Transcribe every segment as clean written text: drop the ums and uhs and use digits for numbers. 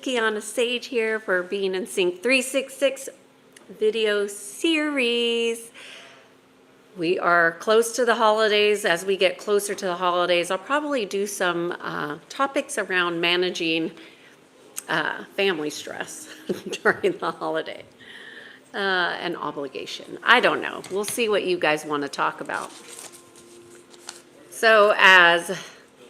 Kiana Sage here for Being in Sync 366 video series. We are close to the holidays. As we get closer to the holidays, I'll probably do some topics around managing family stress during the holiday and obligation. I don't know. We'll see what you guys want to talk about. So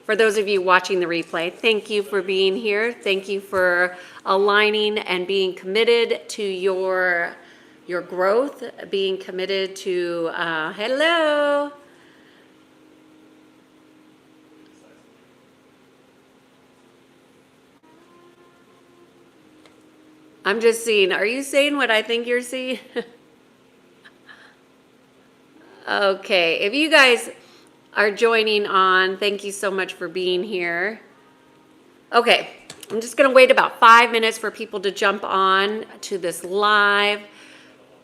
for those of you watching the replay, thank you for being here. Thank you for aligning and being committed to your growth, being committed to, hello. I'm just seeing, are you saying what I think you're seeing? Okay, if you guys are joining on, thank you so much for being here. Okay, I'm just gonna wait about 5 minutes for people to jump on to this live.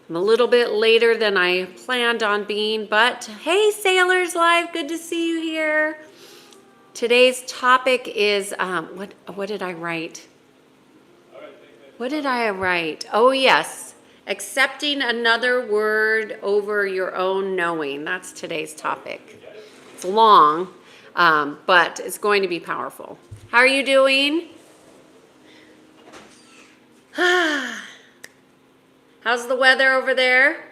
I'm a little bit later than I planned on being, but hey, Sailors Live, good to see you here. Today's topic is, what did I write? What did I write? Oh yes, accepting another word over your own knowing. That's today's topic. It's long, but it's going to be powerful. How are you doing? How's the weather over there?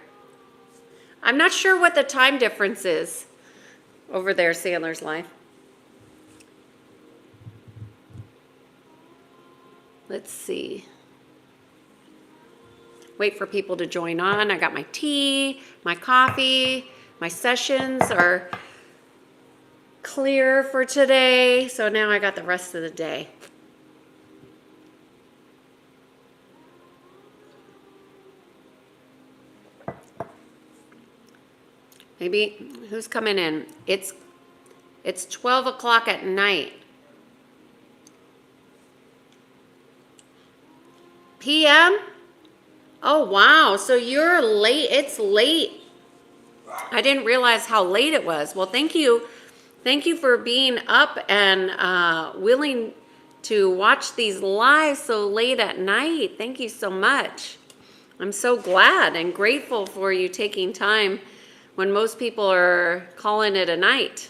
I'm not sure what the time difference is over there, Sailor's Life. Let's see. Wait for people to join on. I got my tea, my coffee, my sessions are clear for today. So now I got the rest of the day. Maybe, who's coming in? It's 12 o'clock at night. PM? Oh, wow. So you're late. It's late. I didn't realize how late it was. Well, thank you. Thank you for being up and willing to watch these live so late at night. Thank you so much. I'm so glad and grateful for you taking time when most people are calling it a night.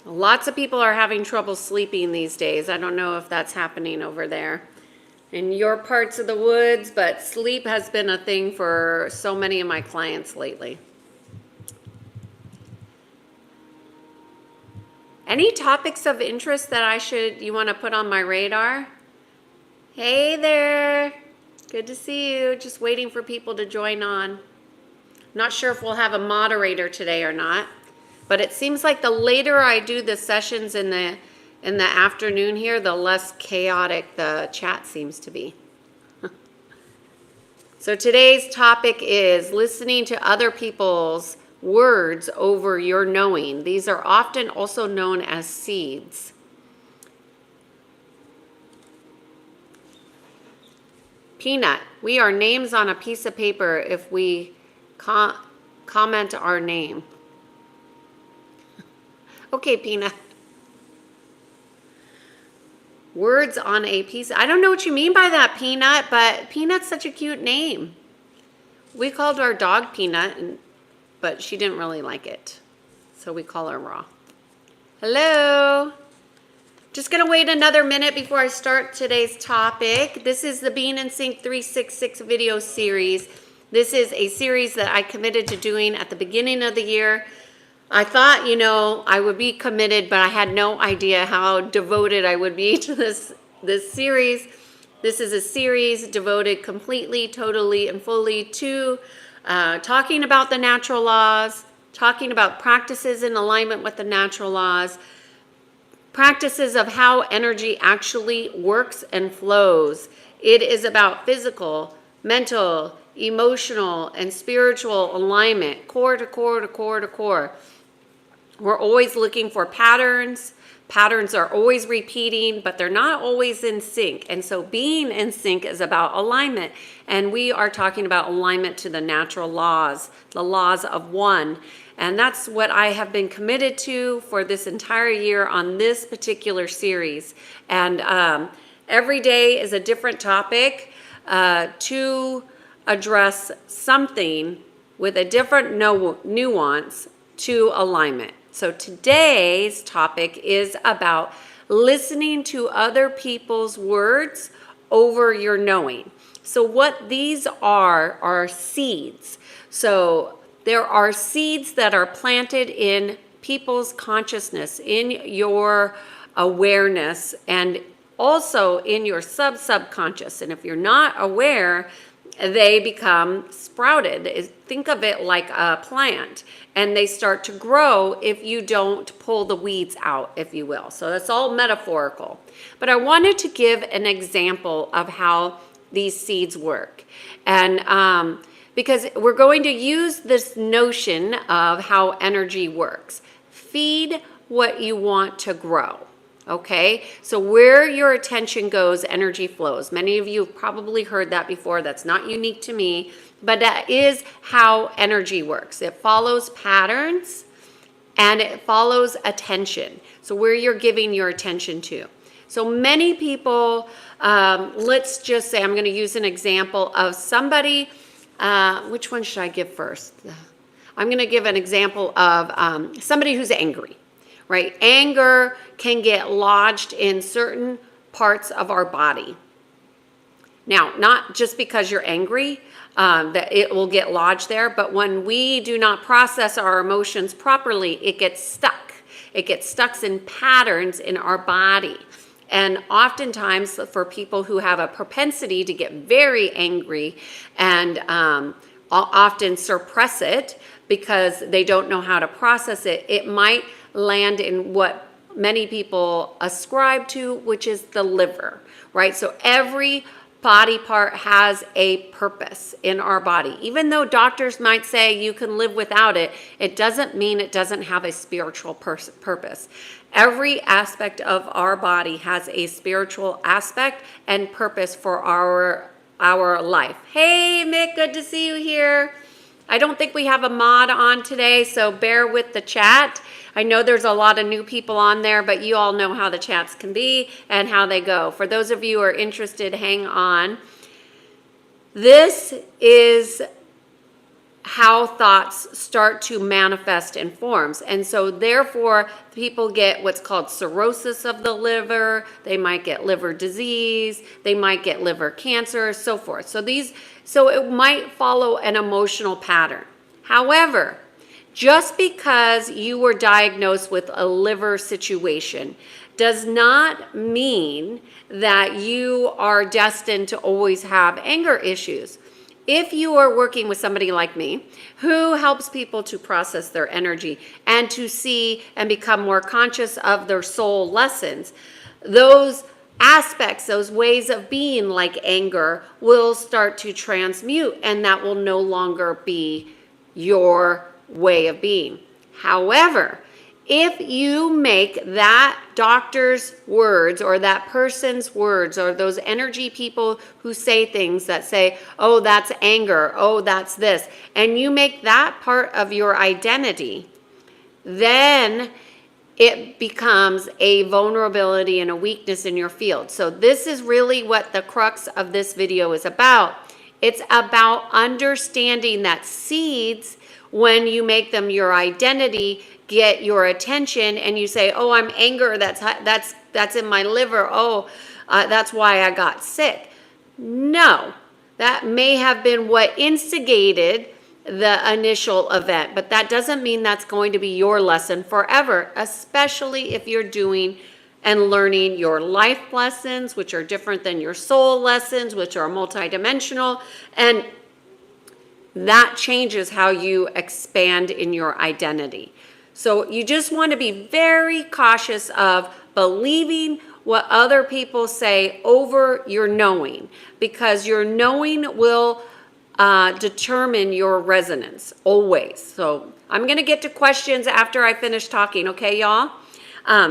Lots of people are having trouble sleeping these days. I don't know if that's happening over there in your parts of the woods, but sleep has been a thing for so many of my clients lately. Any topics of interest that you want to put on my radar? Hey there, good to see you. Just waiting for people to join on. Not sure if we'll have a moderator today or not, but it seems like the later I do the sessions in the afternoon here, the less chaotic the chat seems to be. So today's topic is listening to other people's words over your knowing. These are often also known as seeds. Peanut, we are names on a piece of paper if we comment our name. Okay, Peanut. Words on a piece. I don't know what you mean by that, Peanut, but Peanut's such a cute name. We called our dog Peanut, but she didn't really like it. So we call her Raw. Hello. Just gonna wait another minute before I start today's topic. This is the Being in Sync 366 video series. This is a series that I committed to doing at the beginning of the year. I thought, I would be committed, but I had no idea how devoted I would be to this series. This is a series devoted completely, totally, and fully to talking about the natural laws, talking about practices in alignment with the natural laws, practices of how energy actually works and flows. It is about physical, mental, emotional, and spiritual alignment, core to core to core to core. We're always looking for patterns. Patterns are always repeating, but they're not always in sync. And so being in sync is about alignment. And we are talking about alignment to the natural laws, the laws of one. And that's what I have been committed to for this entire year on this particular series. And every day is a different topic to address something with a different nuance to alignment. So today's topic is about listening to other people's words over your knowing. So what these are seeds. So there are seeds that are planted in people's consciousness, in your awareness, and also in your subconscious. And if you're not aware, they become sprouted. Think of it like a plant, and they start to grow if you don't pull the weeds out, if you will. So that's all metaphorical. But I wanted to give an example of how these seeds work. And because we're going to use this notion of how energy works. Feed what you want to grow. Okay, so where your attention goes, energy flows. Many of you have probably heard that before. That's not unique to me, but that is how energy works. It follows patterns and it follows attention. So where you're giving your attention to. So many people, let's just say, I'm going to use an example of somebody. Which one should I give first? I'm going to give an example of somebody who's angry. Right? Anger can get lodged in certain parts of our body. Now, not just because you're angry that it will get lodged there, but when we do not process our emotions properly, it gets stuck. It gets stuck in patterns in our body. And oftentimes for people who have a propensity to get very angry and often suppress it because they don't know how to process it, it might land in what many people ascribe to, which is the liver, right? So every body part has a purpose in our body. Even though doctors might say you can live without it, it doesn't mean it doesn't have a spiritual purpose. Every aspect of our body has a spiritual aspect and purpose for our life. Hey, Mick, good to see you here. I don't think we have a mod on today, so bear with the chat. I know there's a lot of new people on there, but you all know how the chats can be and how they go. For those of you who are interested, hang on. This is how thoughts start to manifest in forms. And so therefore, people get what's called cirrhosis of the liver. They might get liver disease. They might get liver cancer, so forth. So it might follow an emotional pattern. However, just because you were diagnosed with a liver situation does not mean that you are destined to always have anger issues. If you are working with somebody like me who helps people to process their energy and to see and become more conscious of their soul lessons, those aspects, those ways of being like anger will start to transmute, and that will no longer be your way of being. However, if you make that doctor's words or that person's words or those energy people who say things that say, oh, that's anger, oh, that's this, and you make that part of your identity, then it becomes a vulnerability and a weakness in your field. So this is really what the crux of this video is about. It's about understanding that seeds, when you make them your identity, get your attention, and you say, oh, I'm anger, that's in my liver, that's why I got sick. No, that may have been what instigated the initial event, but that doesn't mean that's going to be your lesson forever, especially if you're doing and learning your life lessons, which are different than your soul lessons, which are multidimensional, and that changes how you expand in your identity. So you just want to be very cautious of believing what other people say over your knowing, because your knowing will determine your resonance always. So I'm going to get to questions after I finish talking. Okay, y'all?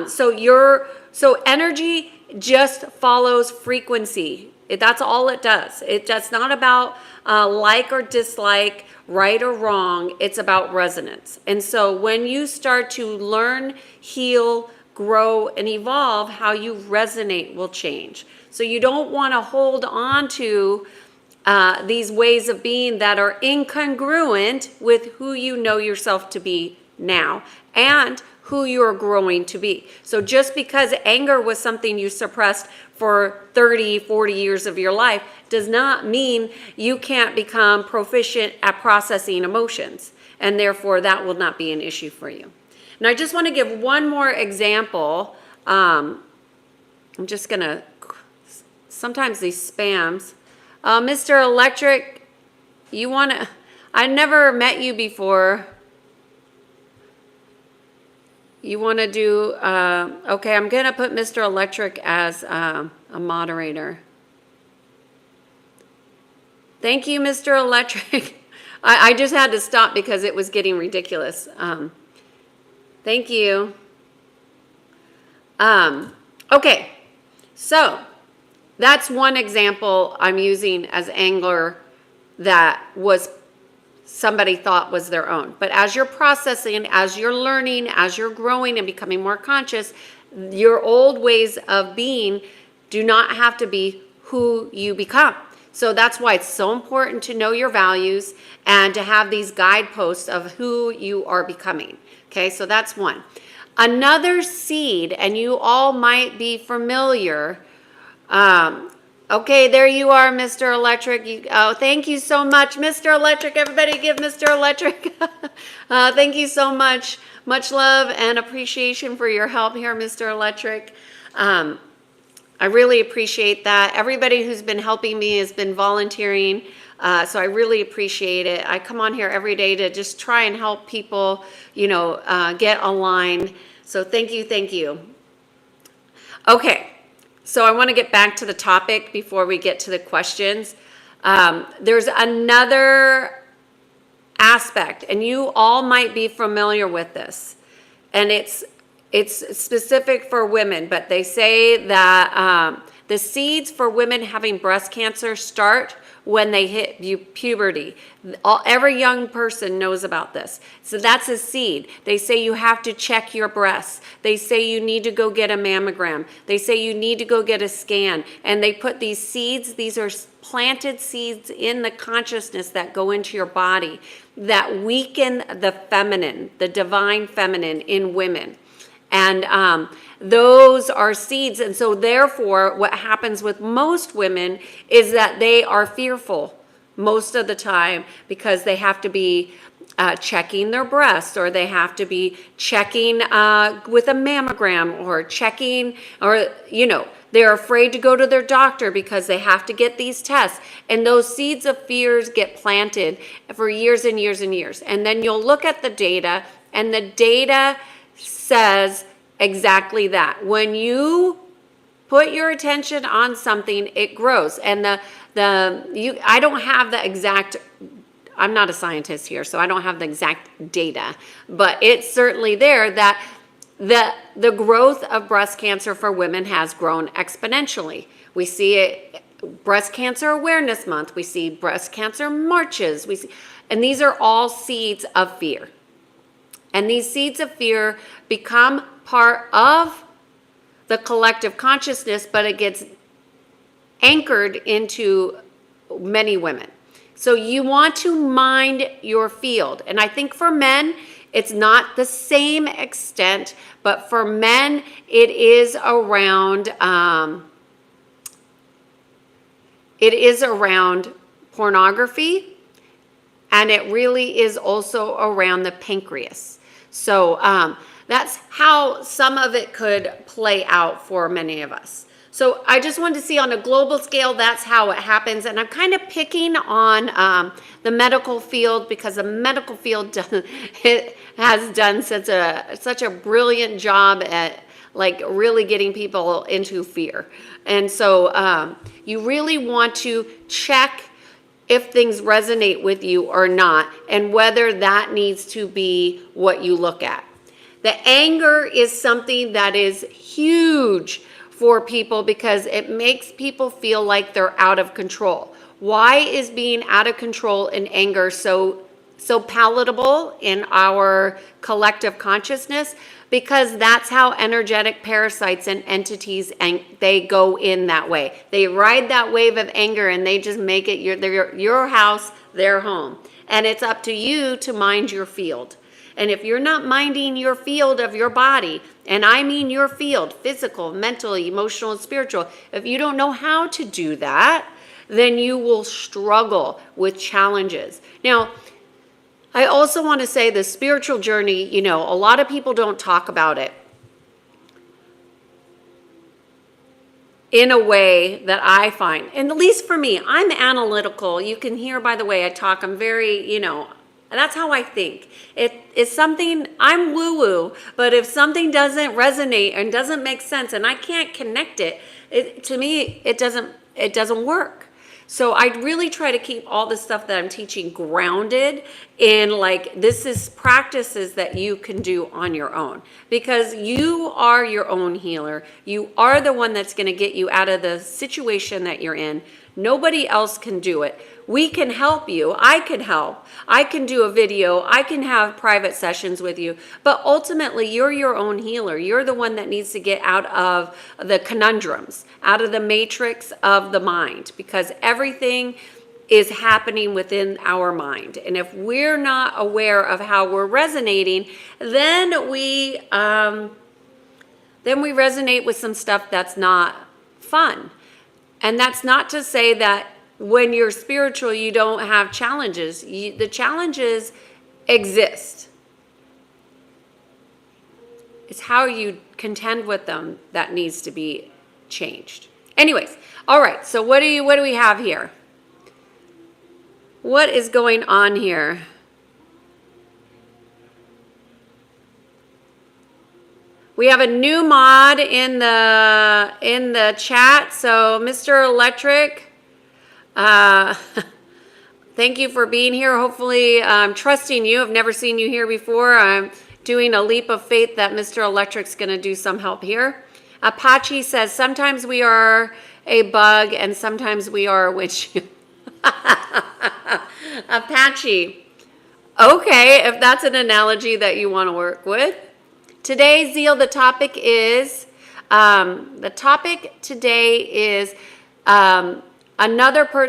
So energy just follows frequency. That's all it does. It's not about like or dislike, right or wrong. It's about resonance. And so when you start to learn, heal, grow, and evolve, how you resonate will change. So you don't want to hold on to these ways of being that are incongruent with who you know yourself to be now and who you're growing to be. So just because anger was something you suppressed for 30, 40 years of your life does not mean you can't become proficient at processing emotions, and therefore that will not be an issue for you. And I just want to give one more example. I'm just going to, sometimes these spams. Mr. Electric, you want to, I never met you before. You want to do, okay, I'm going to put Mr. Electric as a moderator. Thank you, Mr. Electric. I just had to stop because it was getting ridiculous. Thank you. Okay, so that's one example I'm using as anger that was somebody thought was their own. But as you're processing, as you're learning, as you're growing and becoming more conscious, your old ways of being do not have to be who you become. So that's why it's so important to know your values and to have these guideposts of who you are becoming. Okay, so that's one. Another seed, and you all might be familiar. Okay, there you are, Mr. Electric. Oh, thank you so much, Mr. Electric. Everybody give Mr. Electric. Thank you so much. Much love and appreciation for your help here, Mr. Electric. I really appreciate that. Everybody who's been helping me has been volunteering, so I really appreciate it. I come on here every day to just try and help people, get aligned. So thank you, thank you. Okay. So I want to get back to the topic before we get to the questions. There's another aspect, and you all might be familiar with this, and it's specific for women, but they say that the seeds for women having breast cancer start when they hit puberty. Every young person knows about this. So that's a seed. They say you have to check your breasts. They say you need to go get a mammogram. They say you need to go get a scan. And they put these seeds, these are planted seeds in the consciousness that go into your body that weaken the feminine, the divine feminine in women. And those are seeds. And so therefore, what happens with most women is that they are fearful most of the time because they have to be checking their breasts, or they have to be checking with a mammogram, or checking, or, they're afraid to go to their doctor because they have to get these tests. And those seeds of fears get planted for years and years and years. And then you'll look at the data, and the data says exactly that. When you put your attention on something, it grows. And I don't have the exact, I'm not a scientist here, so I don't have the exact data, but it's certainly there that the growth of breast cancer for women has grown exponentially. We see it, Breast Cancer Awareness Month, we see breast cancer marches, and these are all seeds of fear. And these seeds of fear become part of the collective consciousness, but it gets anchored into many women. So you want to mind your field. And I think for men, it's not the same extent, but for men, it is around pornography, and it really is also around the pancreas. So that's how some of it could play out for many of us. So I just wanted to see on a global scale, that's how it happens. And I'm kind of picking on the medical field because the medical field has done such a brilliant job at really getting people into fear. And so you really want to check if things resonate with you or not, and whether that needs to be what you look at. The anger is something that is huge for people because it makes people feel like they're out of control. Why is being out of control and anger so palatable in our collective consciousness? Because that's how energetic parasites and entities, and they go in that way. They ride that wave of anger and they just make it your house, their home. And it's up to you to mind your field. And if you're not minding your field of your body, and I mean your field, physical, mental, emotional, and spiritual, if you don't know how to do that, then you will struggle with challenges. Now, I also want to say the spiritual journey, a lot of people don't talk about it in a way that I find, and at least for me, I'm analytical. You can hear by the way I talk, I'm very, that's how I think. It's something, I'm woo-woo, but if something doesn't resonate and doesn't make sense and I can't connect it, to me, it doesn't work. So I really try to keep all the stuff that I'm teaching grounded in this is practices that you can do on your own, because you are your own healer. You are the one that's going to get you out of the situation that you're in. Nobody else can do it. We can help you. I can help. I can do a video. I can have private sessions with you. But ultimately, you're your own healer. You're the one that needs to get out of the conundrums, out of the matrix of the mind, because everything is happening within our mind. And if we're not aware of how we're resonating, then we resonate with some stuff that's not fun. And that's not to say that when you're spiritual, you don't have challenges. The challenges exist. It's how you contend with them that needs to be changed. Anyways, all right. So what do we have here? What is going on here? We have a new mod in the chat. So Mr. Electric, thank you for being here. Hopefully, I'm trusting you. I've never seen you here before. I'm doing a leap of faith that Mr. Electric's going to do some help here. Apache says, sometimes we are a bug and sometimes we are a witch. Apache. Okay, if that's an analogy that you want to work with. Today, Zeal, the topic today is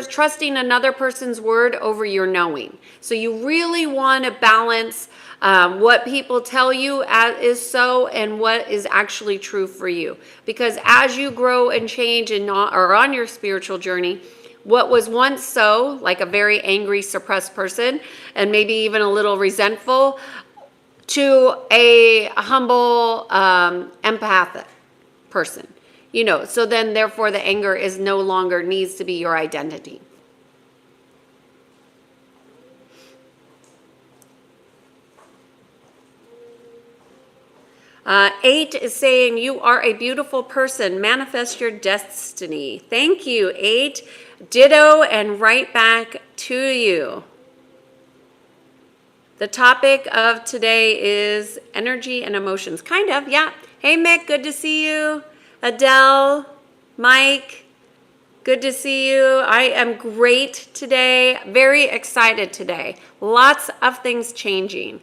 trusting another person's word over your knowing. So you really want to balance what people tell you is so and what is actually true for you. Because as you grow and change and are on your spiritual journey, what was once so, like a very angry, suppressed person, and maybe even a little resentful, to a humble, empathic person. So then therefore the anger is no longer needs to be your identity. Eight is saying, you are a beautiful person. Manifest your destiny. Thank you, 8. Ditto and right back to you. The topic of today is energy and emotions. Kind of, yeah. Hey, Mick, good to see you. Adele, Mike, good to see you. I am great today. Very excited today. Lots of things changing.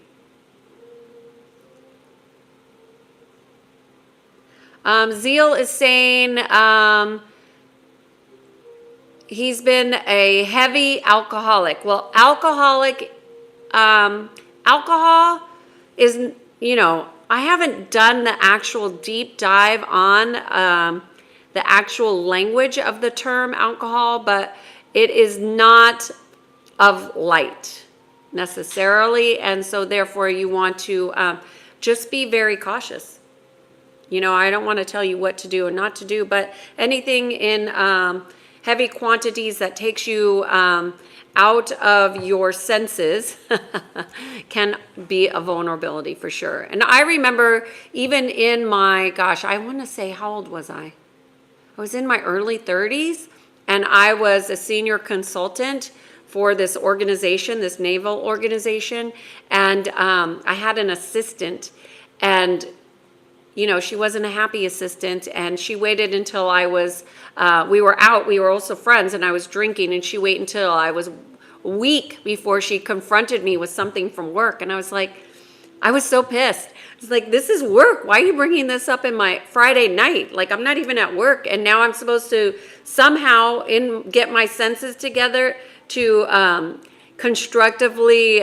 Zeal is saying he's been a heavy alcoholic. Well, alcohol is, I haven't done the actual deep dive on the actual language of the term alcohol, but it is not of light necessarily. And so therefore you want to just be very cautious. I don't want to tell you what to do and not to do, but anything in heavy quantities that takes you out of your senses can be a vulnerability for sure. And I remember even in my, I want to say, how old was I? I was in my early 30s, and I was a senior consultant for this organization, this naval organization, and I had an assistant, and you know, she wasn't a happy assistant, and she waited until I was, we were out, we were also friends, and I was drinking, and she waited until I was a week before she confronted me with something from work. And I was like, I was so pissed. It's like, this is work. Why are you bringing this up in my Friday night? Like, I'm not even at work, and now I'm supposed to somehow get my senses together to constructively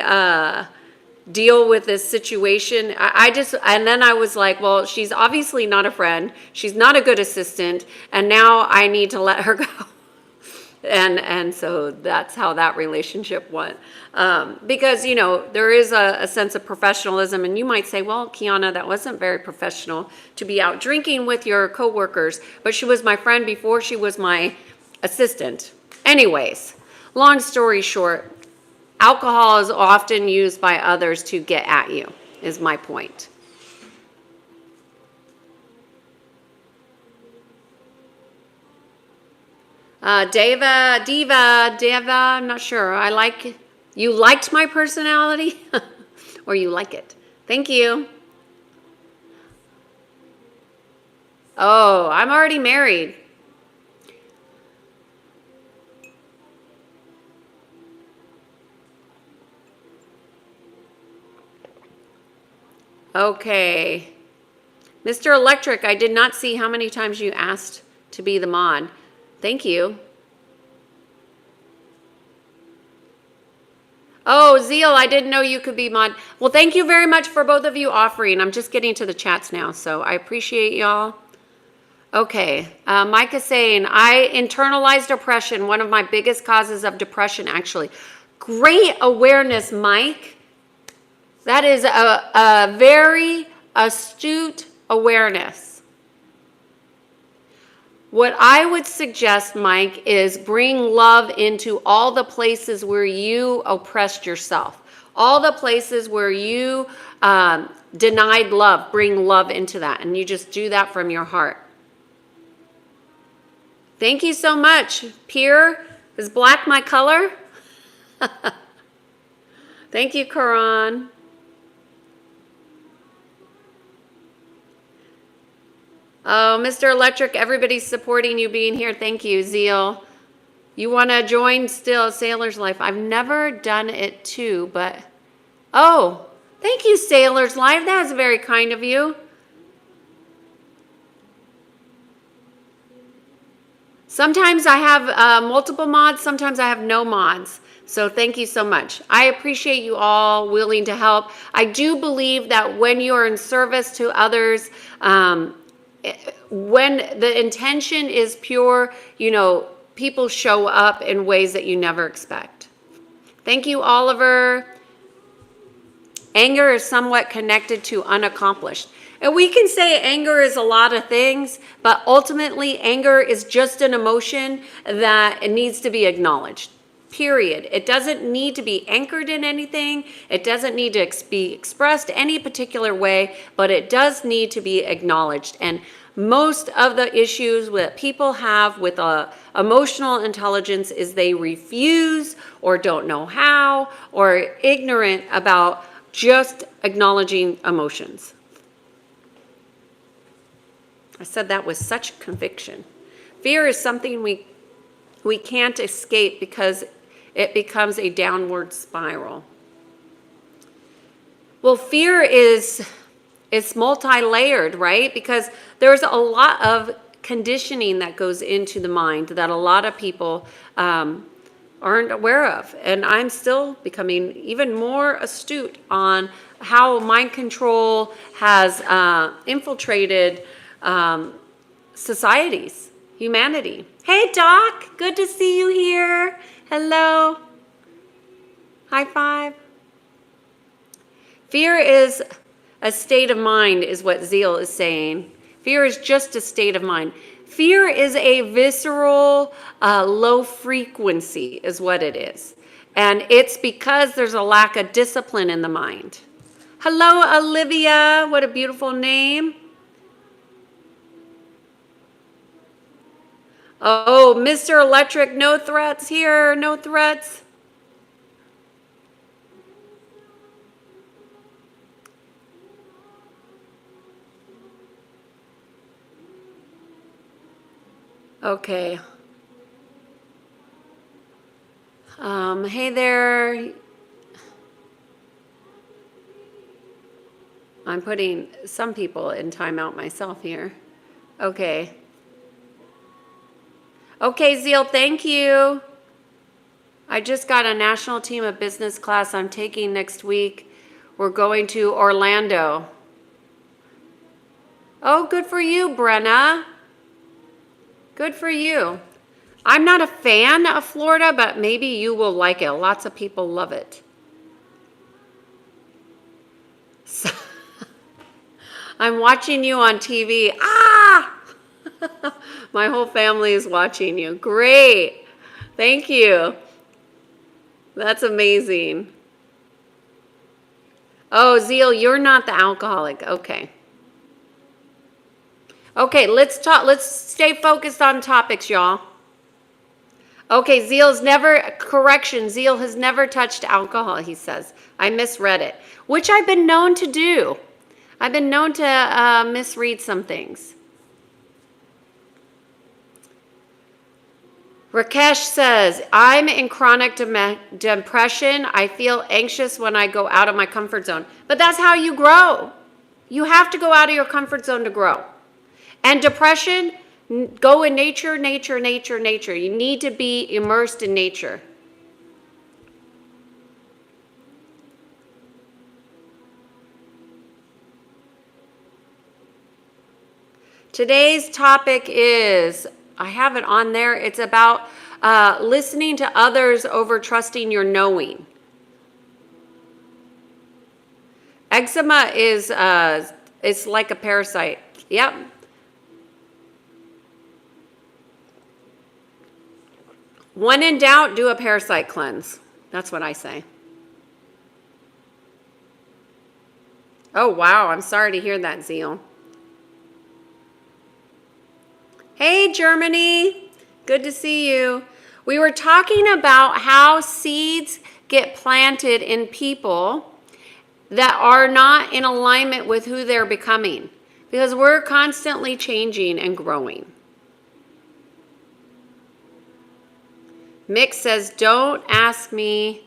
deal with this situation. And then I was like, well, she's obviously not a friend. She's not a good assistant, and now I need to let her go. And so that's how that relationship went. Because, you know, there is a sense of professionalism, and you might say, well, Kiana, that wasn't very professional to be out drinking with your coworkers, but she was my friend before she was my assistant. Anyways, long story short, alcohol is often used by others to get at you, is my point. Deva, I'm not sure. You liked my personality or you like it. Thank you. Oh, I'm already married. Okay. Mr. Electric, I did not see how many times you asked to be the mod. Thank you. Oh, Zeal, I didn't know you could be mod. Well, thank you very much for both of you offering. I'm just getting to the chats now, so I appreciate y'all. Okay, Mike is saying, I internalized oppression, one of my biggest causes of depression, actually. Great awareness, Mike. That is a very astute awareness. What I would suggest, Mike, is bring love into all the places where you oppressed yourself. All the places where you denied love, bring love into that. And you just do that from your heart. Thank you so much. Pierre, is black my color? Thank you, Karan. Oh, Mr. Electric, everybody's supporting you being here. Thank you, Zeal. You want to join still Sailor's Life? I've never done it too, but... Oh, thank you, Sailor's Life. That was very kind of you. Sometimes I have multiple mods. Sometimes I have no mods. So thank you so much. I appreciate you all willing to help. I do believe that when you're in service to others, when the intention is pure, you know, people show up in ways that you never expect. Thank you, Oliver. Anger is somewhat connected to unaccomplished. And we can say anger is a lot of things, but ultimately anger is just an emotion that it needs to be acknowledged. Period. It doesn't need to be anchored in anything. It doesn't need to be expressed any particular way, but it does need to be acknowledged. And most of the issues that people have with emotional intelligence is they refuse or don't know how or ignorant about just acknowledging emotions. I said that with such conviction. Fear is something we can't escape because it becomes a downward spiral. Well, fear is multi-layered, right? Because there's a lot of conditioning that goes into the mind that a lot of people aren't aware of. And I'm still becoming even more astute on how mind control has infiltrated societies, humanity. Hey, Doc, good to see you here. Hello. High five. Fear is a state of mind, is what Zeal is saying. Fear is just a state of mind. Fear is a visceral, low frequency, is what it is. And it's because there's a lack of discipline in the mind. Hello, Olivia. What a beautiful name. Oh, Mr. Electric, no threats here, no threats. Okay. Hey there. I'm putting some people in timeout myself here. Okay. Okay, Zeal, thank you. I just got a national team of business class I'm taking next week. We're going to Orlando. Oh, good for you, Brenna. Good for you. I'm not a fan of Florida, but maybe you will like it. Lots of people love it. So, I'm watching you on TV. Ah! My whole family is watching you. Great. Thank you. That's amazing. Oh, Zeal, you're not the alcoholic. Okay. Okay, let's talk. Let's stay focused on topics, y'all. Okay, Zeal has never touched alcohol, he says. I misread it, which I've been known to do. I've been known to misread some things. Rakesh says, I'm in chronic depression. I feel anxious when I go out of my comfort zone. But that's how you grow. You have to go out of your comfort zone to grow. And depression, go in nature, nature, nature, nature. You need to be immersed in nature. Today's topic is, I have it on there, it's about listening to others over trusting your knowing. Eczema is it's like a parasite. Yep. When in doubt, do a parasite cleanse. That's what I say. Oh, wow. I'm sorry to hear that, Zeal. Hey, Germany. Good to see you. We were talking about how seeds get planted in people that are not in alignment with who they're becoming, because we're constantly changing and growing. Mick says, don't ask me.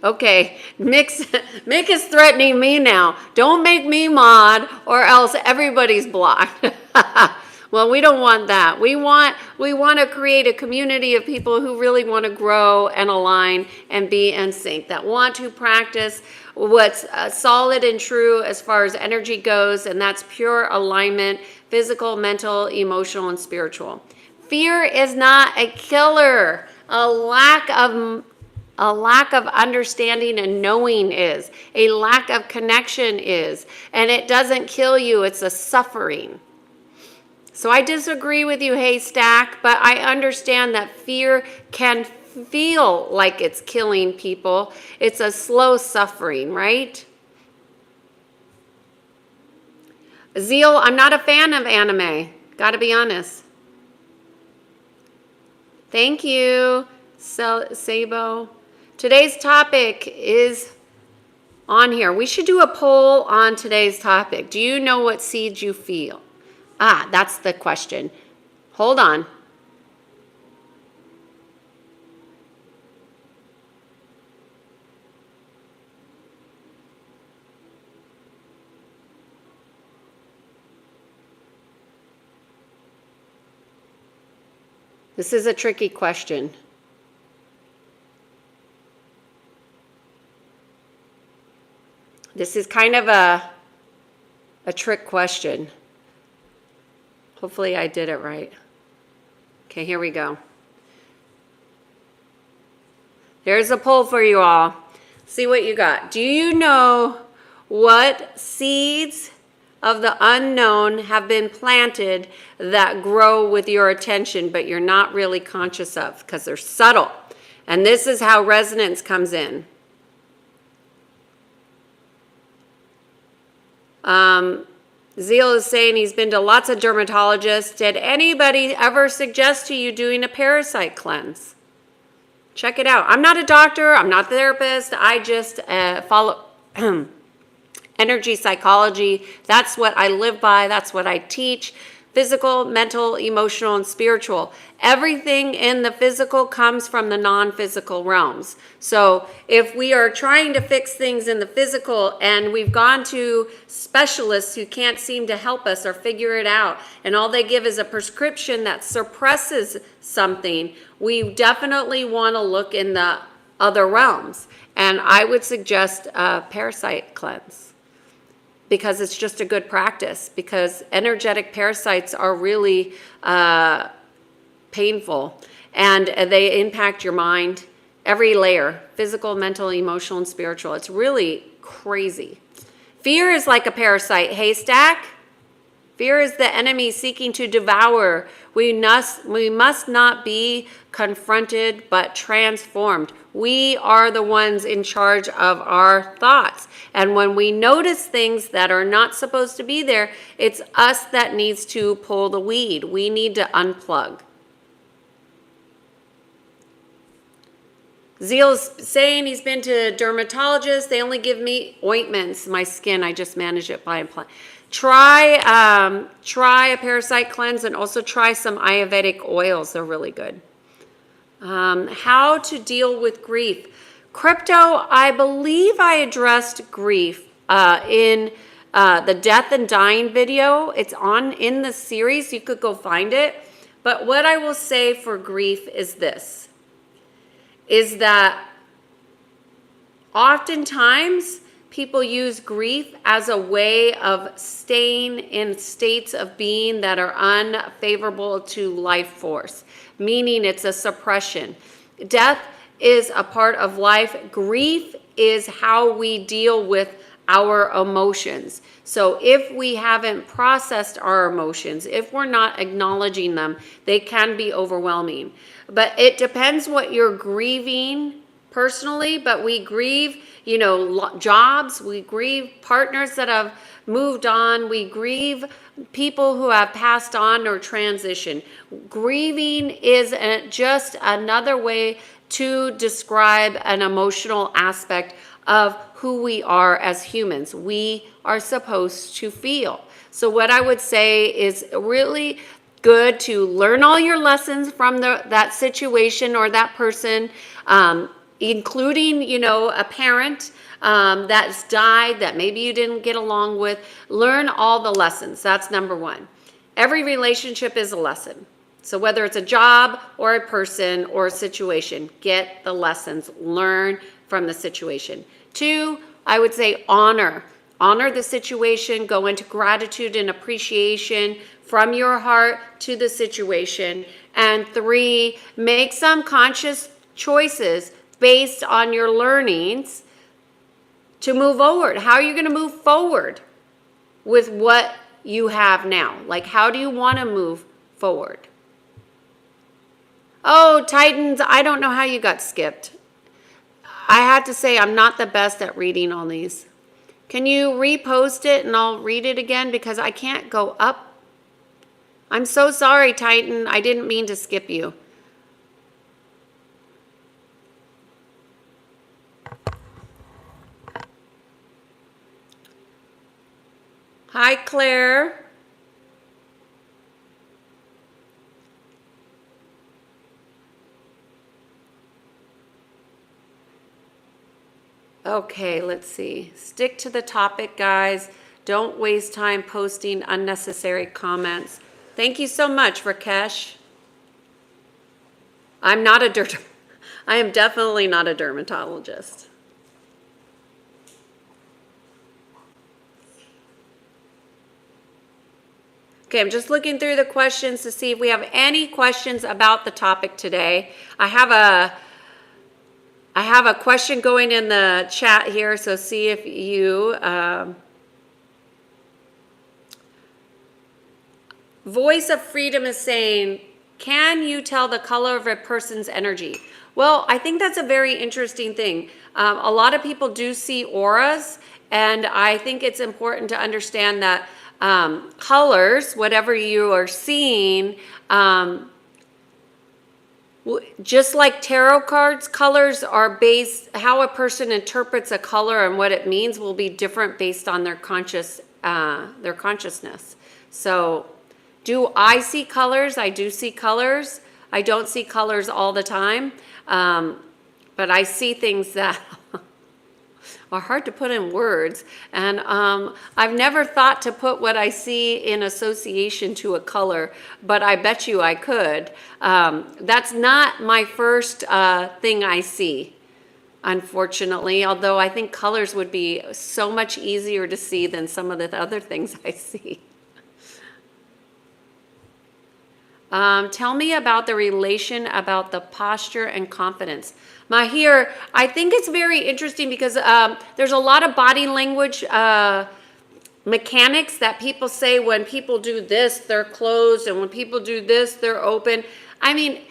Okay, Mick is threatening me now. Don't make me mod or else everybody's blocked. Well, we don't want that. We want to create a community of people who really want to grow and align and be in sync, that want to practice what's solid and true as far as energy goes, and that's pure alignment, physical, mental, emotional, and spiritual. Fear is not a killer. A lack of understanding and knowing is. A lack of connection is. And it doesn't kill you, it's a suffering. So I disagree with you, Haystack, but I understand that fear can feel like it's killing people. It's a slow suffering, right? Zeal, I'm not a fan of anime. Gotta be honest. Thank you, Sabo. Today's topic is on here. We should do a poll on today's topic. Do you know what seeds you feel? Ah, that's the question. Hold on. This is a tricky question. This is kind of a trick question. Hopefully I did it right. Okay, here we go. There's a poll for you all. See what you got. Do you know what seeds of the unknown have been planted that grow with your attention, but you're not really conscious of because they're subtle? And this is how resonance comes in. Zeal is saying he's been to lots of dermatologists. Did anybody ever suggest to you doing a parasite cleanse? Check it out. I'm not a doctor. I'm not a therapist. I just follow energy psychology. That's what I live by. That's what I teach. Physical, mental, emotional, and spiritual. Everything in the physical comes from the non-physical realms. So if we are trying to fix things in the physical and we've gone to specialists who can't seem to help us or figure it out, and all they give is a prescription that suppresses something, we definitely want to look in the other realms. And I would suggest a parasite cleanse, because it's just a good practice, because energetic parasites are really painful, and they impact your mind, every layer, physical, mental, emotional, and spiritual. It's really crazy. Fear is like a parasite haystack. Fear is the enemy seeking to devour. We must not be confronted, but transformed. We are the ones in charge of our thoughts. And when we notice things that are not supposed to be there, it's us that needs to pull the weed. We need to unplug. Zeal's saying he's been to a dermatologist. They only give me ointments. My skin, I just manage it by applying. Try a parasite cleanse, and also try some Ayurvedic oils. They're really good. How to deal with grief. Crypto, I believe I addressed grief in the death and dying video. It's in the series. You could go find it. But what I will say for grief is this, is that oftentimes people use grief as a way of staying in states of being that are unfavorable to life force, meaning it's a suppression. Death is a part of life. Grief is how we deal with our emotions. So if we haven't processed our emotions, if we're not acknowledging them, they can be overwhelming. But it depends what you're grieving personally, but we grieve, jobs, we grieve partners that have moved on, we grieve people who have passed on or transitioned. Grieving is just another way to describe an emotional aspect of who we are as humans. We are supposed to feel. So what I would say is really good to learn all your lessons from that situation or that person, including, a parent that's died that maybe you didn't get along with. Learn all the lessons. That's number one. Every relationship is a lesson. So whether it's a job or a person or a situation, get the lessons, learn from the situation. 2, I would say honor the situation, go into gratitude and appreciation from your heart to the situation. And 3, make some conscious choices based on your learnings to move forward. How are you going to move forward with what you have now? Like, how do you want to move forward? Oh, Titans, I don't know how you got skipped. I had to say I'm not the best at reading all these. Can you repost it and I'll read it again, because I can't go up? I'm so sorry, Titan. I didn't mean to skip you. Hi, Claire. Okay, let's see. Stick to the topic, guys. Don't waste time posting unnecessary comments. Thank you so much, Rakesh. I am definitely not a dermatologist. Okay, I'm just looking through the questions to see if we have any questions about the topic today. I have a question going in the chat here, so see if you... Voice of Freedom is saying, can you tell the color of a person's energy? Well, I think that's a very interesting thing. A lot of people do see auras, and I think it's important to understand that colors, whatever you are seeing, Just like tarot cards, colors are based, how a person interprets a color and what it means will be different based on their consciousness. So do I see colors? I do see colors. I don't see colors all the time, but I see things that are hard to put in words. And I've never thought to put what I see in association to a color, but I bet you I could. That's not my first thing I see, unfortunately, although I think colors would be so much easier to see than some of the other things I see. Tell me about the relation about the posture and confidence. Mahir, I think it's very interesting because there's a lot of body language mechanics that people say when people do this, they're closed, and when people do this, they're open. I mean,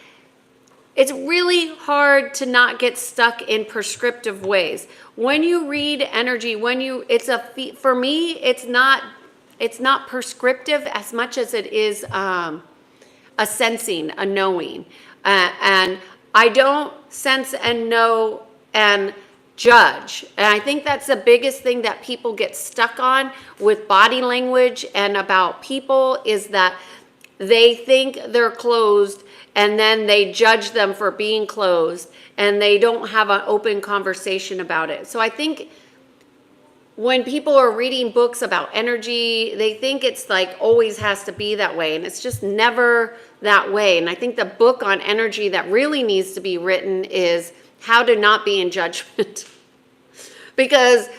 it's really hard to not get stuck in prescriptive ways. When you read energy, for me, it's not prescriptive as much as it is a sensing, a knowing. And I don't sense and know and judge. And I think that's the biggest thing that people get stuck on with body language and about people is that they think they're closed and then they judge them for being closed and they don't have an open conversation about it. So I think when people are reading books about energy, they think it's like always has to be that way, and it's just never that way. And I think the book on energy that really needs to be written is How to Not Be in Judgment. Because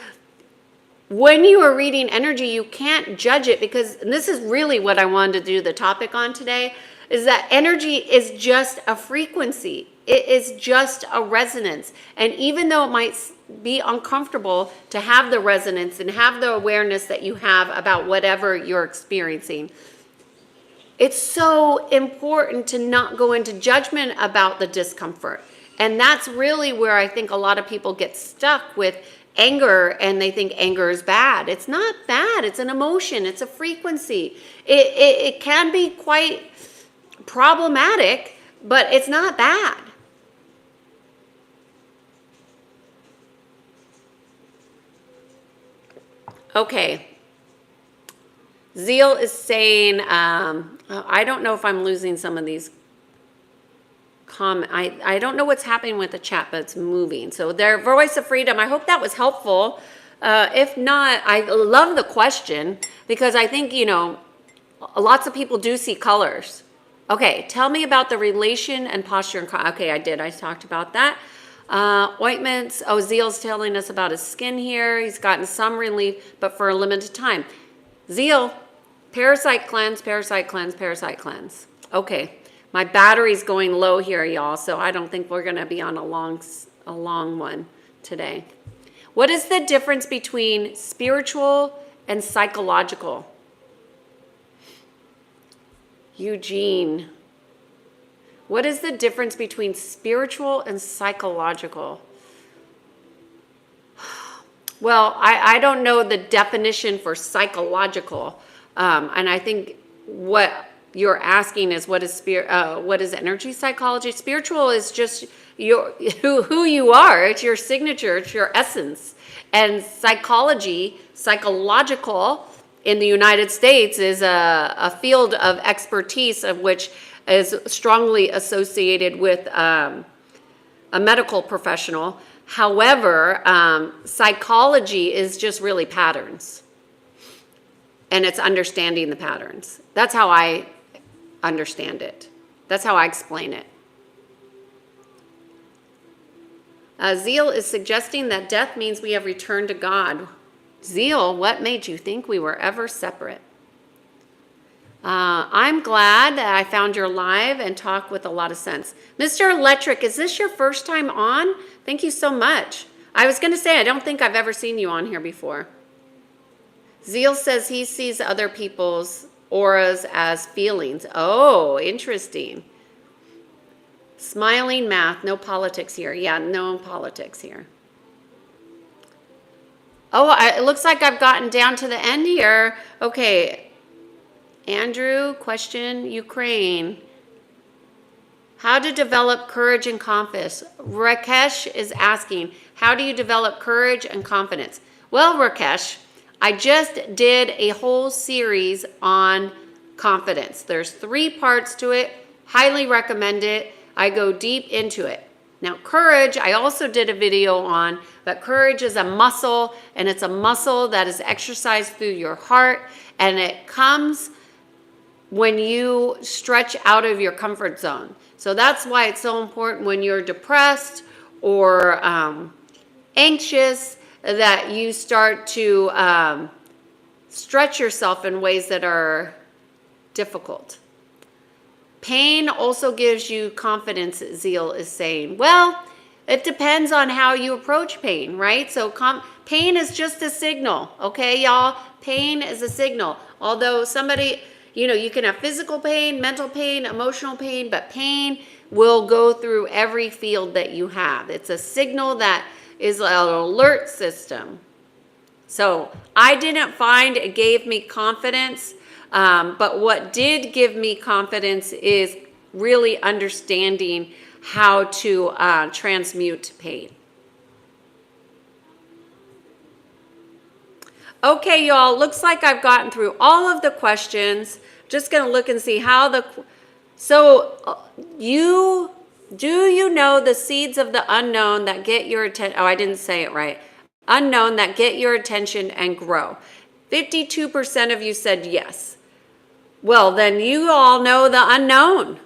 when you are reading energy, you can't judge it because, and this is really what I wanted to do the topic on today, is that energy is just a frequency. It is just a resonance. And even though it might be uncomfortable to have the resonance and have the awareness that you have about whatever you're experiencing, it's so important to not go into judgment about the discomfort. And that's really where I think a lot of people get stuck with anger, and they think anger is bad. It's not bad. It's an emotion. It's a frequency. It can be quite problematic, but it's not bad. Okay. Zeal is saying, I don't know if I'm losing some of these comments. I don't know what's happening with the chat, but it's moving. So their voice of freedom, I hope that was helpful. If not, I love the question because I think, lots of people do see colors. Okay, tell me about the relation and posture. Okay, I did. I talked about that. Ointments. Oh, Zeal's telling us about his skin here. He's gotten some relief, but for a limited time. Zeal, parasite cleanse, parasite cleanse, parasite cleanse. Okay, my battery's going low here, y'all, so I don't think we're going to be on a long one today. What is the difference between spiritual and psychological? Eugene. What is the difference between spiritual and psychological? Well, I don't know the definition for psychological. And I think what you're asking is what is energy psychology? Spiritual is just who you are. It's your signature. It's your essence. And psychological in the United States is a field of expertise of which is strongly associated with a medical professional. However, psychology is just really patterns. And it's understanding the patterns. That's how I understand it. That's how I explain it. Zeal is suggesting that death means we have returned to God. Zeal, what made you think we were ever separate? I'm glad that I found your live and talk with a lot of sense. Mr. Electric, is this your first time on? Thank you so much. I was going to say, I don't think I've ever seen you on here before. Zeal says he sees other people's auras as feelings. Oh, interesting. Smiling math, no politics here. Yeah, no politics here. Oh, it looks like I've gotten down to the end here. Okay. Andrew, question, Ukraine. How to develop courage and confidence. Rakesh is asking, how do you develop courage and confidence? Well, Rakesh, I just did a whole series on confidence. There's 3 parts to it. Highly recommend it. I go deep into it. Now, courage, I also did a video on, but courage is a muscle, and it's a muscle that is exercised through your heart, and it comes when you stretch out of your comfort zone. So that's why it's so important when you're depressed or anxious that you start to stretch yourself in ways that are difficult. Pain also gives you confidence, Zeal is saying. Well, it depends on how you approach pain, right? So pain is just a signal, okay, y'all? Pain is a signal. Although somebody, you can have physical pain, mental pain, emotional pain, but pain will go through every field that you have. It's a signal that is an alert system. So I didn't find it gave me confidence. But what did give me confidence is really understanding how to transmute pain. Okay, y'all, looks like I've gotten through all of the questions. Just going to look and see how do you know the seeds of the unknown that get your attention? Oh, I didn't say it right. Unknown that get your attention and grow. 52% of you said yes. Well, then you all know the unknown.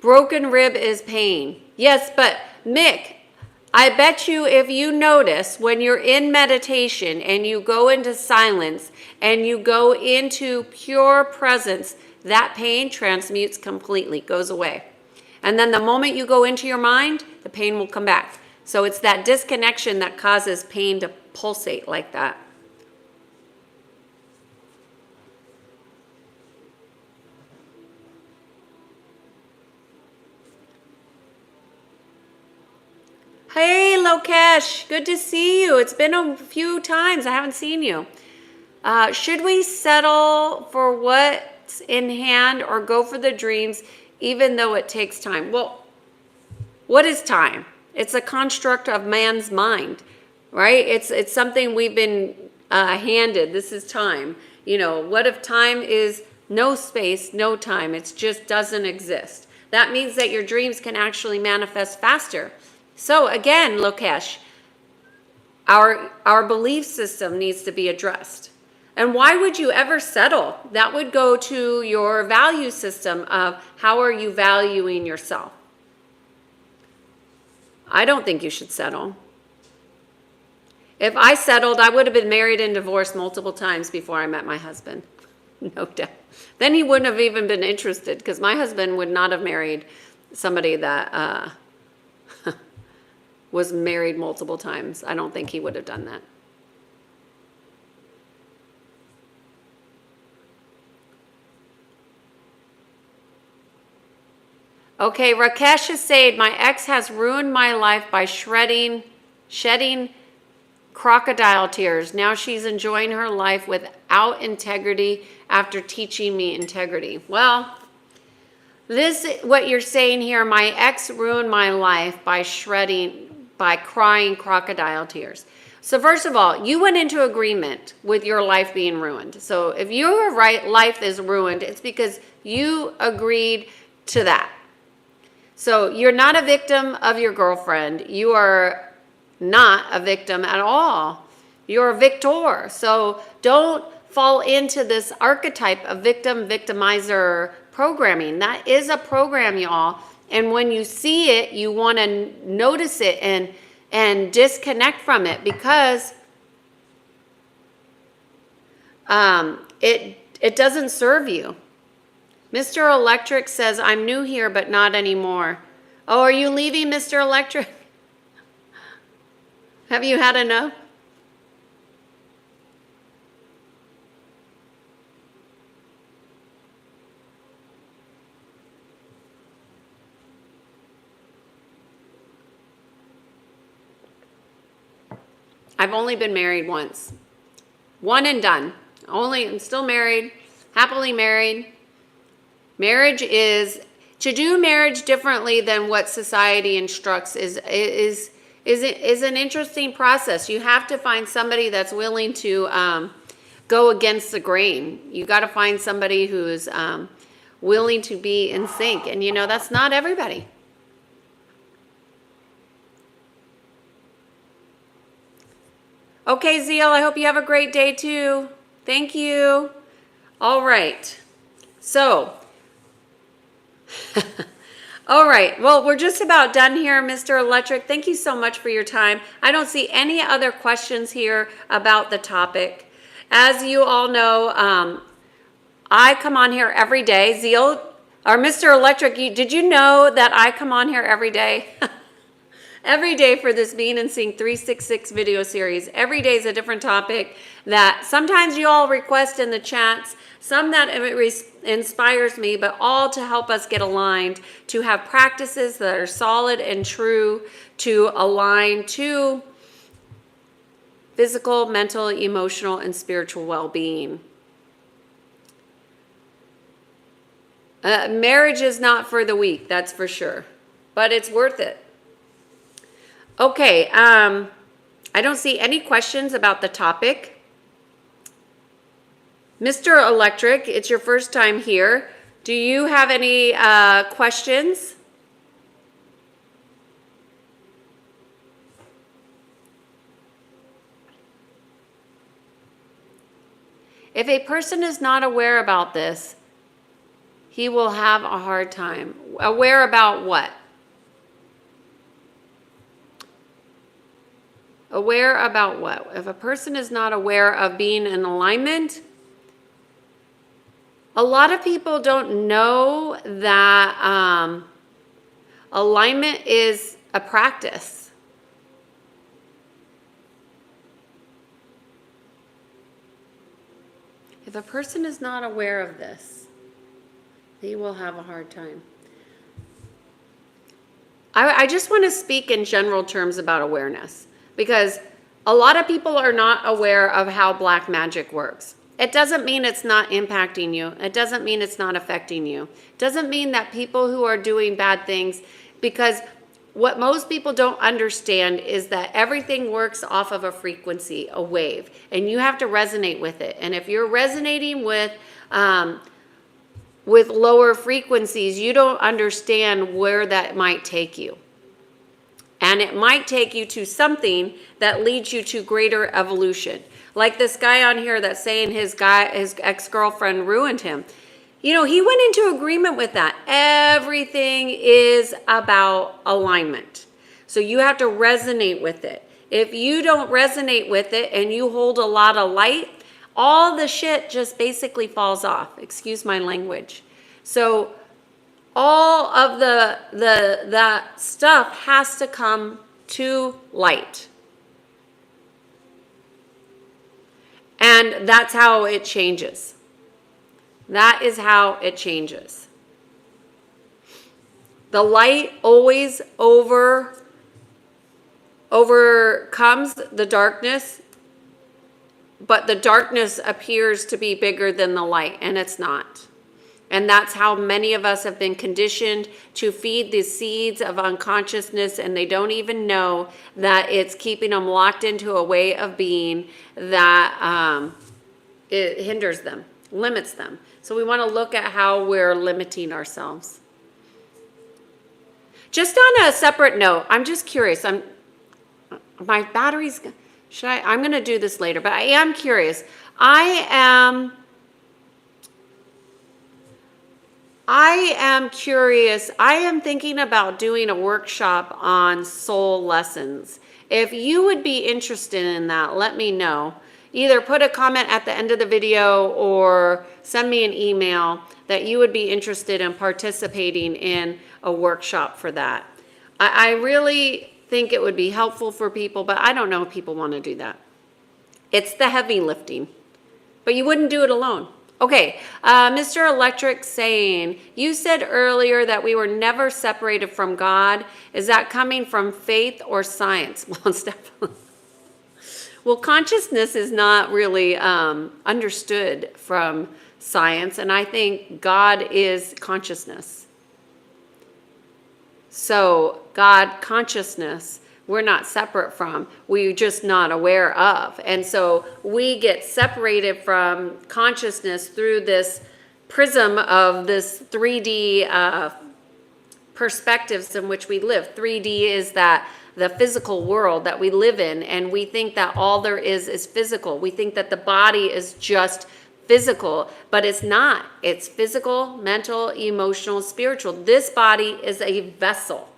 Broken rib is pain. Yes, but Mick, I bet you if you notice when you're in meditation and you go into silence and you go into pure presence, that pain transmutes completely, goes away. And then the moment you go into your mind, the pain will come back. So it's that disconnection that causes pain to pulsate like that. Hey, Lokesh, good to see you. It's been a few times. I haven't seen you. Should we settle for what's in hand or go for the dreams, even though it takes time? Well, what is time? It's a construct of man's mind, right? It's something we've been handed. This is time. What if time is no space, no time? It just doesn't exist. That means that your dreams can actually manifest faster. So again, Lokesh, our belief system needs to be addressed. And why would you ever settle? That would go to your value system of how are you valuing yourself. I don't think you should settle. If I settled, I would have been married and divorced multiple times before I met my husband. No doubt. Then he wouldn't have even been interested because my husband would not have married somebody that was married multiple times. I don't think he would have done that. Okay, Rakesh is saying, my ex has ruined my life by shedding crocodile tears. Now she's enjoying her life without integrity after teaching me integrity. Well, what you're saying here, my ex ruined my life by crying crocodile tears. So first of all, you went into agreement with your life being ruined. So if your life is ruined, it's because you agreed to that. So you're not a victim of your girlfriend. You are not a victim at all. You're a victor. So don't fall into this archetype of victim, victimizer programming. That is a program, y'all. And when you see it, you want to notice it and disconnect from it because it doesn't serve you. Mr. Electric says, I'm new here, but not anymore. Oh, are you leaving, Mr. Electric? Have you had enough? I've only been married once. One and done. I'm still married, happily married. Marriage is, to do marriage differently than what society instructs is an interesting process. You have to find somebody that's willing to go against the grain. You got to find somebody who's willing to be in sync. And that's not everybody. Okay, Zeal, I hope you have a great day too. Thank you. All right. So, all right. Well, we're just about done here, Mr. Electric. Thank you so much for your time. I don't see any other questions here about the topic. As you all know, I come on here every day. Zeal, or Mr. Electric, did you know that I come on here every day? Every day for this Being in Sync 366 video series. Every day is a different topic that sometimes you all request in the chats, some that inspires me, but all to help us get aligned, to have practices that are solid and true, to align to physical, mental, emotional, and spiritual well-being. Marriage is not for the weak, that's for sure, but it's worth it. Okay, I don't see any questions about the topic. Mr. Electric, it's your first time here. Do you have any questions? If a person is not aware about this, he will have a hard time. Aware about what? Aware about what? If a person is not aware of being in alignment, a lot of people don't know that alignment is a practice. If a person is not aware of this, he will have a hard time. I just want to speak in general terms about awareness, because a lot of people are not aware of how black magic works. It doesn't mean it's not impacting you. It doesn't mean it's not affecting you. It doesn't mean that people who are doing bad things, because what most people don't understand is that everything works off of a frequency, a wave, and you have to resonate with it. And if you're resonating with lower frequencies, you don't understand where that might take you. And it might take you to something that leads you to greater evolution. Like this guy on here that's saying his ex-girlfriend ruined him. He went into agreement with that. Everything is about alignment. So you have to resonate with it. If you don't resonate with it and you hold a lot of light, all the shit just basically falls off. Excuse my language. So all of that stuff has to come to light. And that's how it changes. That is how it changes. The light always overcomes the darkness, but the darkness appears to be bigger than the light, and it's not. And that's how many of us have been conditioned to feed the seeds of unconsciousness, and they don't even know that it's keeping them locked into a way of being that it hinders them, limits them. So we want to look at how we're limiting ourselves. Just on a separate note, I'm just curious. My batteries, I'm going to do this later, but I am curious. I am curious. I am thinking about doing a workshop on soul lessons. If you would be interested in that, let me know. Either put a comment at the end of the video or send me an email that you would be interested in participating in a workshop for that. I really think it would be helpful for people, but I don't know if people want to do that. It's the heavy lifting, but you wouldn't do it alone. Okay, Mr. Electric saying, you said earlier that we were never separated from God. Is that coming from faith or science? Well, it's definitely. Well, consciousness is not really understood from science, and I think God is consciousness. So God consciousness, we're not separate from, we're just not aware of. And so we get separated from consciousness through this prism of this 3D perspectives in which we live. 3D is that the physical world that we live in, and we think that all there is physical. We think that the body is just physical, but it's not. It's physical, mental, emotional, spiritual. This body is a vessel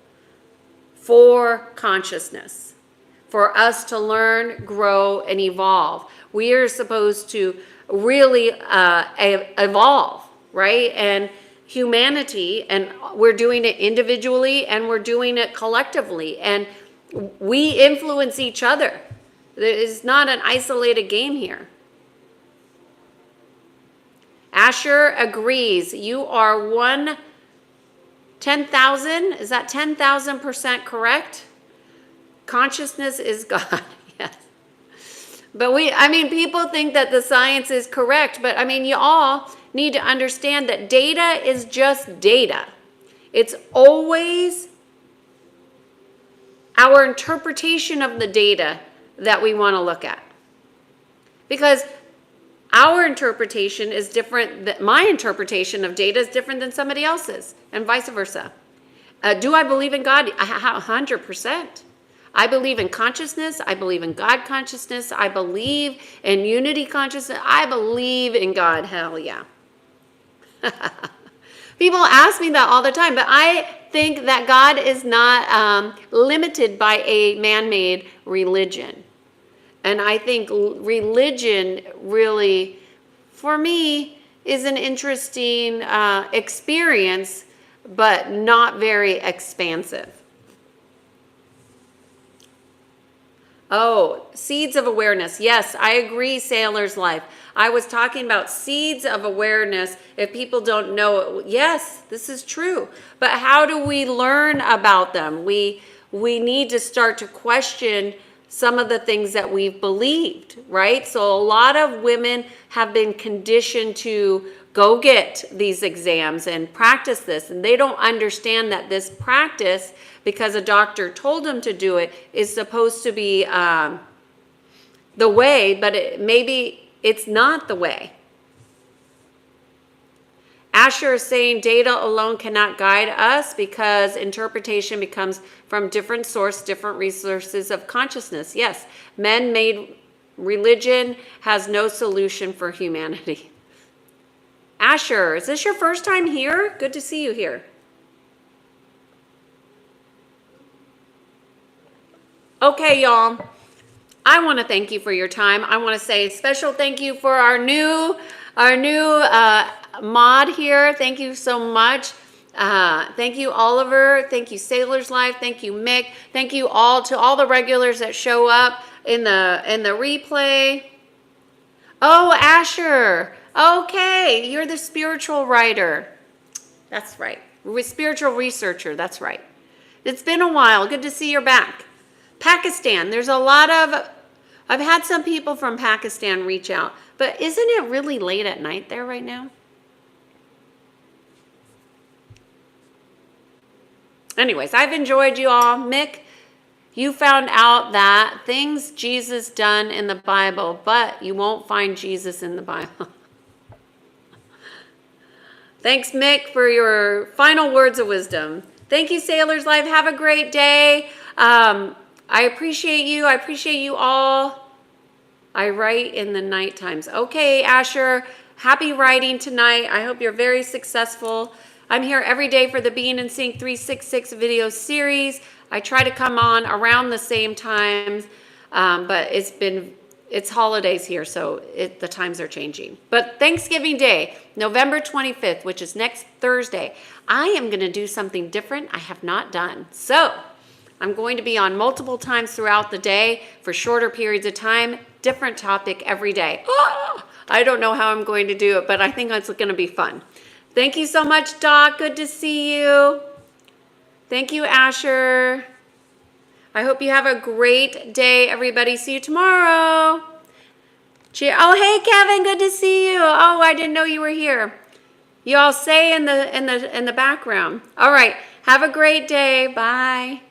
for consciousness, for us to learn, grow, and evolve. We are supposed to really evolve, right? And humanity, and we're doing it individually and we're doing it collectively, and we influence each other. It's not an isolated game here. Asher agrees. You are 10,000. Is that 10,000% correct? Consciousness is God. Yes. But people think that the science is correct, but you all need to understand that data is just data. It's always our interpretation of the data that we want to look at. Because our interpretation is different, my interpretation of data is different than somebody else's, and vice versa. Do I believe in God? 100%. I believe in consciousness. I believe in God consciousness. I believe in unity consciousness. I believe in God. Hell yeah. People ask me that all the time, but I think that God is not limited by a man-made religion. And I think religion really, for me, is an interesting experience, but not very expansive. Oh, seeds of awareness. Yes, I agree, Sailor's Life. I was talking about seeds of awareness. If people don't know it, yes, this is true. But how do we learn about them? We need to start to question some of the things that we've believed, right? So a lot of women have been conditioned to go get these exams and practice this, and they don't understand that this practice, because a doctor told them to do it, is supposed to be the way, but maybe it's not the way. Asher is saying data alone cannot guide us because interpretation becomes from different source, different resources of consciousness. Yes, man-made religion has no solution for humanity. Asher, is this your first time here? Good to see you here. Okay, y'all. I want to thank you for your time. I want to say a special thank you for our new mod here. Thank you so much. Thank you, Oliver. Thank you, Sailor's Life. Thank you, Mick. Thank you all to all the regulars that show up in the replay. Oh, Asher. Okay, you're the spiritual writer. That's right. Spiritual researcher. That's right. It's been a while. Good to see you're back. Pakistan. There's a lot of, I've had some people from Pakistan reach out, but isn't it really late at night there right now? Anyways, I've enjoyed you all. Mick, you found out that things Jesus done in the Bible, but you won't find Jesus in the Bible. Thanks, Mick, for your final words of wisdom. Thank you, Sailor's Life. Have a great day. I appreciate you. I appreciate you all. I write in the night times. Okay, Asher, happy writing tonight. I hope you're very successful. I'm here every day for the Being in Sync 366 video series. I try to come on around the same times, but it's holidays here, so the times are changing. But Thanksgiving Day, November 25th, which is next Thursday, I am going to do something different I have not done. So I'm going to be on multiple times throughout the day for shorter periods of time, different topic every day. I don't know how I'm going to do it, but I think it's going to be fun. Thank you so much, Doc. Good to see you. Thank you, Asher. I hope you have a great day, everybody. See you tomorrow. Oh, hey, Kevin. Good to see you. Oh, I didn't know you were here. You all say in the background. All right. Have a great day. Bye.